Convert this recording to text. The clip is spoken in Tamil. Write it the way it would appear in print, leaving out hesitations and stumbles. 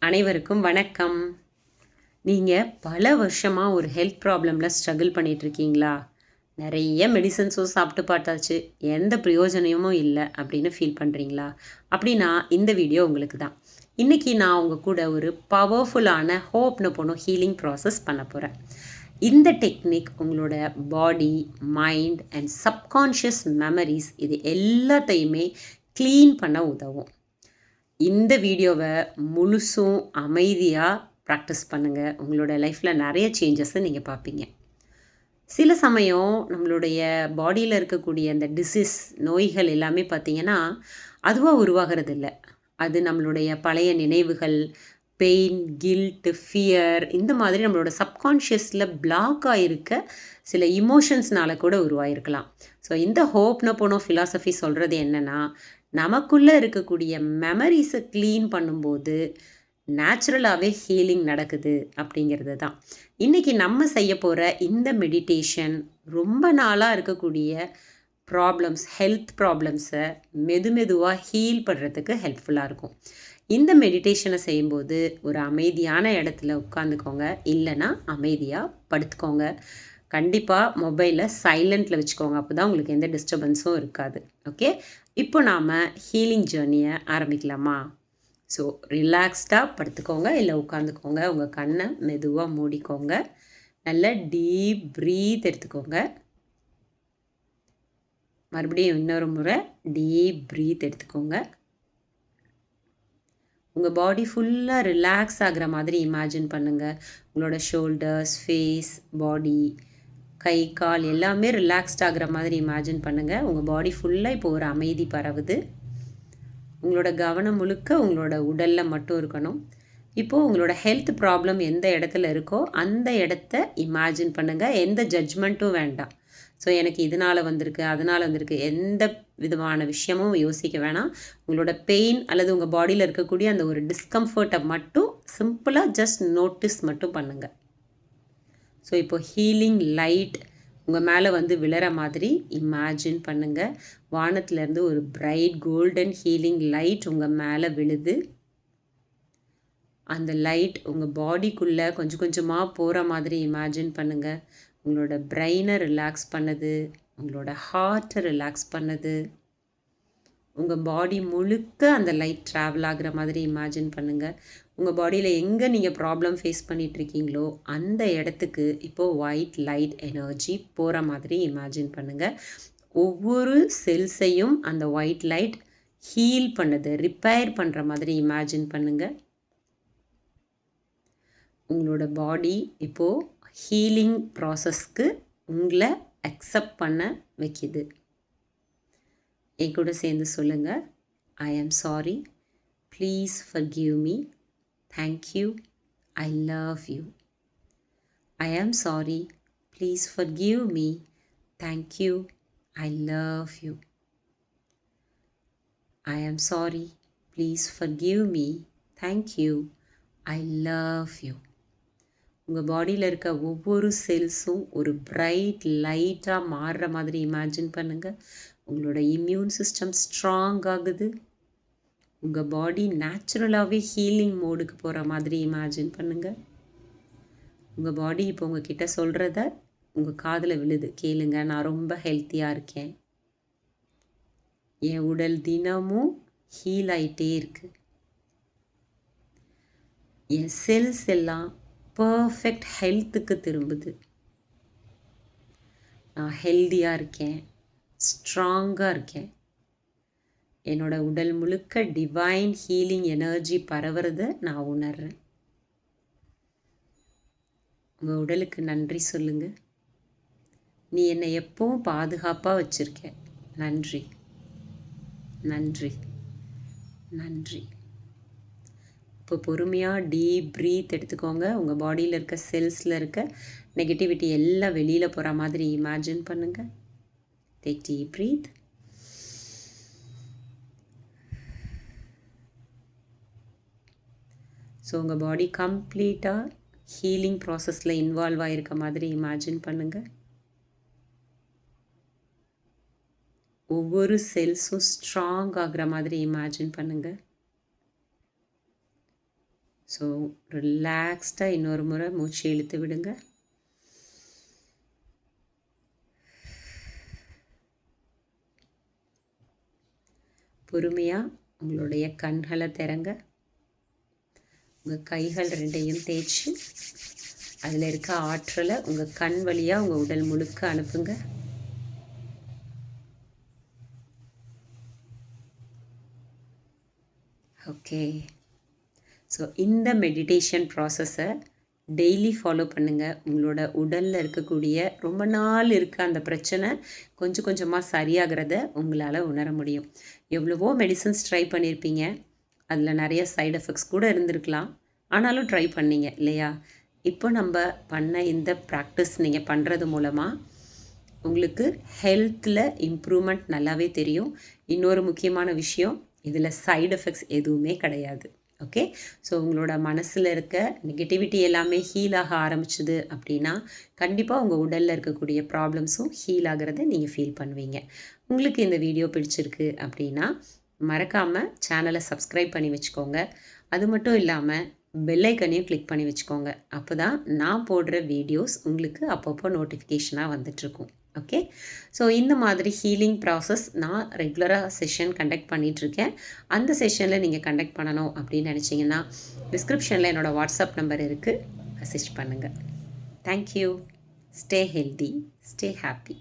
அனைவருக்கும் வணக்கம். நீங்கள் பல வருஷமாக ஒரு ஹெல்த் ப்ராப்ளமில் ஸ்ட்ரகிள் பண்ணிகிட்ருக்கீங்களா? நிறைய மெடிசன்ஸும் சாப்பிட்டு பார்த்தாச்சு, எந்த பிரயோஜனமும் இல்லை அப்படின்னு ஃபீல் பண்ணுறீங்களா? அப்படின்னா இந்த வீடியோ உங்களுக்கு தான். இன்றைக்கி நான் உங்கள் கூட ஒரு பவர்ஃபுல்லான ஹோப்னோபோனோ ஹீலிங் ப்ராசஸ் பண்ண போகிறேன். இந்த டெக்னிக் உங்களோட பாடி, மைண்ட் அண்ட் சப்கான்ஷியஸ் மெமரிஸ் இது எல்லாத்தையுமே க்ளீன் பண்ண உதவும். இந்த வீடியோவை முழுசும் அமைதியாக ப்ராக்டிஸ் பண்ணுங்கள். உங்களோட லைஃப்பில் நிறைய சேஞ்சஸை நீங்கள் பார்ப்பீங்க. சில சமயம் நம்மளுடைய பாடியில் இருக்கக்கூடிய அந்த டிசீஸ் நோய்கள் எல்லாமே பார்த்திங்கன்னா அதுவாக உருவாகிறது இல்லை. அது நம்மளுடைய பழைய நினைவுகள், பெயின், கில்ட்டு, ஃபியர் இந்த மாதிரி நம்மளோட சப்கான்ஷியஸில் பிளாக் ஆகிருக்க சில இமோஷன்ஸ்னால் கூட உருவாயிருக்கலாம். ஸோ இந்த ஹோப்னோபோனோ ஃபிலாசபி சொல்கிறது என்னென்னா, நமக்குள்ளே இருக்கக்கூடிய மெமரிஸை க்ளீன் பண்ணும்போது நேச்சுரலாகவே ஹீலிங் நடக்குது அப்படிங்கிறது தான். இன்றைக்கி நம்ம செய்ய போகிற இந்த மெடிடேஷன் ரொம்ப நாளாக இருக்கக்கூடிய ப்ராப்ளம்ஸ், ஹெல்த் ப்ராப்ளம்ஸை மெதுவாக ஹீல் பண்ணுறதுக்கு ஹெல்ப்ஃபுல்லாக இருக்கும். இந்த மெடிடேஷனை செய்யும்போது ஒரு அமைதியான இடத்துல உட்காந்துக்கோங்க, இல்லைன்னா அமைதியாக படுத்துக்கோங்க. கண்டிப்பாக மொபைலை சைலண்ட்டில் வச்சுக்கோங்க, அப்போ தான் உங்களுக்கு எந்த டிஸ்டர்பன்ஸும் இருக்காது. ஓகே, இப்போ நாம் ஹீலிங் ஜேர்னியை ஆரம்பிக்கலாமா? ஸோ ரிலாக்ஸ்டாக படுத்துக்கோங்க, இல்லை உட்காந்துக்கோங்க. உங்கள் கண்ணை மெதுவாக மூடிக்கோங்க. நல்ல டீப் ப்ரீத் எடுத்துக்கோங்க. மறுபடியும் இன்னொரு முறை டீப் ப்ரீத் எடுத்துக்கோங்க. உங்கள் பாடி ஃபுல்லாக ரிலாக்ஸ் ஆகிற மாதிரி இமேஜின் பண்ணுங்கள். உங்களோட ஷோல்டர்ஸ், ஃபேஸ், பாடி, கை, கால் எல்லாமே ரிலாக்ஸ்ட் ஆகிற மாதிரி இமேஜின் பண்ணுங்கள். உங்கள் பாடி ஃபுல்லாக இப்போ ஒரு அமைதி பரவுது. உங்களோட கவனம் முழுக்க உங்களோட உடலில் மட்டும் இருக்கணும். இப்போது உங்களோட ஹெல்த் ப்ராப்ளம் எந்த இடத்துல இருக்கோ அந்த இடத்த இமேஜின் பண்ணுங்கள். எந்த ஜட்ஜ்மெண்ட்டும் வேண்டாம். ஸோ எனக்கு இதனால் வந்திருக்கு, அதனால் வந்திருக்கு, எந்த விதமான விஷயமும் யோசிக்க வேணாம். உங்களோட பெயின் அல்லது உங்கள் பாடியில் இருக்கக்கூடிய அந்த ஒரு டிஸ்கம்ஃபர்ட்டை மட்டும் சிம்பிளாக ஜஸ்ட் நோட்டீஸ் மட்டும் பண்ணுங்கள். ஸோ இப்போ ஹீலிங் லைட் உங்கள் மேலே வந்து விழற மாதிரி இமேஜின் பண்ணுங்கள். வானத்துலேருந்து ஒரு பிரைட் கோல்டன் ஹீலிங் லைட் உங்கள் மேலே விழுது. அந்த லைட் உங்கள் பாடிக்குள்ளே கொஞ்சம் கொஞ்சமாக போகிற மாதிரி இமேஜின் பண்ணுங்கள். உங்களோட பிரெயினை ரிலாக்ஸ் பண்ணுது, உங்களோட ஹார்ட்டை ரிலாக்ஸ் பண்ணுது. உங்கள் பாடி முழுக்க அந்த லைட் ட்ராவல் ஆகிற மாதிரி இமேஜின் பண்ணுங்கள். உங்கள் பாடியில் எங்கே நீங்கள் ப்ராப்ளம் ஃபேஸ் பண்ணிகிட்ருக்கீங்களோ அந்த இடத்துக்கு இப்போது ஒயிட் லைட் எனர்ஜி போகிற மாதிரி இமேஜின் பண்ணுங்கள். ஒவ்வொரு செல்ஸையும் அந்த ஒயிட் லைட் ஹீல் பண்ணுது, ரிப்பேர் பண்ணுற மாதிரி இமேஜின் பண்ணுங்கள். உங்களோட பாடி இப்போது ஹீலிங் ப்ராசஸ்க்கு உங்களை அக்செப்ட் பண்ண வைக்கிது. என் கூட சேர்ந்து சொல்லுங்கள். I am sorry, please forgive me, thank you, I love you. I am sorry, please forgive me, thank you, I love you. I am sorry, please forgive me, thank you, I love you. உங்கள் பாடியில் இருக்க ஒவ்வொரு செல்ஸும் ஒரு பிரைட் லைட்டாக மாறுற மாதிரி இமேஜின் பண்ணுங்கள். உங்களோட இம்யூன் சிஸ்டம் ஸ்ட்ராங் ஆகுது. உங்கள் பாடி நேச்சுரலாகவே ஹீலிங் மோடுக்கு போகிற மாதிரி இமேஜின் பண்ணுங்கள். உங்கள் பாடி இப்போ உங்கள் கிட்ட சொல்கிறத உங்கள் காதில் விழுது, கேளுங்க. நான் ரொம்ப ஹெல்த்தியாக இருக்கேன், என் உடல் தினமும் ஹீல் ஆகிட்டே இருக்கு, என் செல்ஸ் எல்லாம் பர்ஃபெக்ட் ஹெல்த்துக்கு திரும்புது, நான் ஹெல்த்தியாக இருக்கேன், ஸ்ட்ராங்காக இருக்கேன், என்னோட உடல் முழுக்க டிவைன் ஹீலிங் எனர்ஜி பரவுறத நான் உணர்றேன். உங்கள் உடலுக்கு நன்றி சொல்லுங்கள். நீ என்னை எப்பவும் பாதுகாப்பாக வச்சுருக்க, நன்றி, நன்றி, நன்றி. இப்போ பொறுமையாக டீப் ப்ரீத் எடுத்துக்கோங்க. உங்கள் பாடியில் இருக்க செல்ஸில் இருக்க நெகட்டிவிட்டி எல்லாம் வெளியில் போகிற மாதிரி இமேஜின் பண்ணுங்கள். Take deep breath. ஸோ உங்கள் பாடி கம்ப்ளீட்டாக ஹீலிங் ப்ராசஸில் இன்வால்வ் ஆகிருக்க மாதிரி இமேஜின் பண்ணுங்கள். ஒவ்வொரு செல்ஸும் ஸ்ட்ராங் ஆகிற மாதிரி இமேஜின் பண்ணுங்கள். ஸோ ரிலாக்ஸ்டாக இன்னொரு முறை மூச்சு இழுத்து விடுங்க. பொறுமையாக உங்களுடைய கண்களை திறங்க. உங்கள் கைகள் ரெண்டையும் தேய்ச்சி அதில் இருக்க ஆற்றலை உங்கள் கண் வழியாக உங்கள் உடல் முழுக்க அனுப்புங்க. ஓகே. ஸோ இந்த மெடிடேஷன் ப்ராசஸை டெய்லி ஃபாலோ பண்ணுங்கள். உங்களோட உடலில் இருக்கக்கூடிய ரொம்ப நாள் இருக்க அந்த பிரச்சனை கொஞ்சம் கொஞ்சமாக சரியாகிறத உங்களால் உணர முடியும். எவ்வளவோ மெடிசன்ஸ் ட்ரை பண்ணியிருப்பீங்க, அதில் நிறைய சைடு எஃபெக்ட்ஸ் கூட இருந்திருக்கலாம், ஆனாலும் ட்ரை பண்ணீங்க இல்லையா? இப்போ நம்ம பண்ண இந்த ப்ராக்டிஸ் நீங்கள் பண்ணுறது மூலமாக உங்களுக்கு ஹெல்த்தில் இம்ப்ரூவ்மெண்ட் நல்லாவே தெரியும். இன்னொரு முக்கியமான விஷயம், இதில் சைடு எஃபெக்ட்ஸ் எதுவுமே கிடையாது. ஓகே. ஸோ உங்களோட மனசில் இருக்க நெகட்டிவிட்டி எல்லாமே ஹீல் ஆக ஆரம்பிச்சுது அப்படின்னா கண்டிப்பாக உங்கள் உடலில் இருக்கக்கூடிய ப்ராப்ளம்ஸும் ஹீல் ஆகிறத நீங்கள் ஃபீல் பண்ணுவீங்க. உங்களுக்கு இந்த வீடியோ பிடிச்சிருக்கு அப்படின்னா மறக்காமல் சேனலை சப்ஸ்கிரைப் பண்ணி வச்சுக்கோங்க. அது மட்டும் இல்லாமல் பெல் ஐக்கனையும் கிளிக் பண்ணி வச்சுக்கோங்க. அப்போ தான் நான் போடுற வீடியோஸ் உங்களுக்கு அப்பப்போ நோட்டிஃபிகேஷனாக வந்துட்டுருக்கும். ஓகே. ஸோ இந்த மாதிரி ஹீலிங் ப்ராசஸ் நான் ரெகுலராக செஷன் கண்டக்ட் பண்ணிகிட்ருக்கேன். அந்த செஷனில் நீங்கள் கண்டக்ட் பண்ணணும் அப்படின்னு நினச்சிங்கன்னா டிஸ்கிரிப்ஷனில் என்னோடய வாட்ஸ்அப் நம்பர் இருக்குது, மெசேஜ் பண்ணுங்கள். Thank you. Stay healthy, stay happy.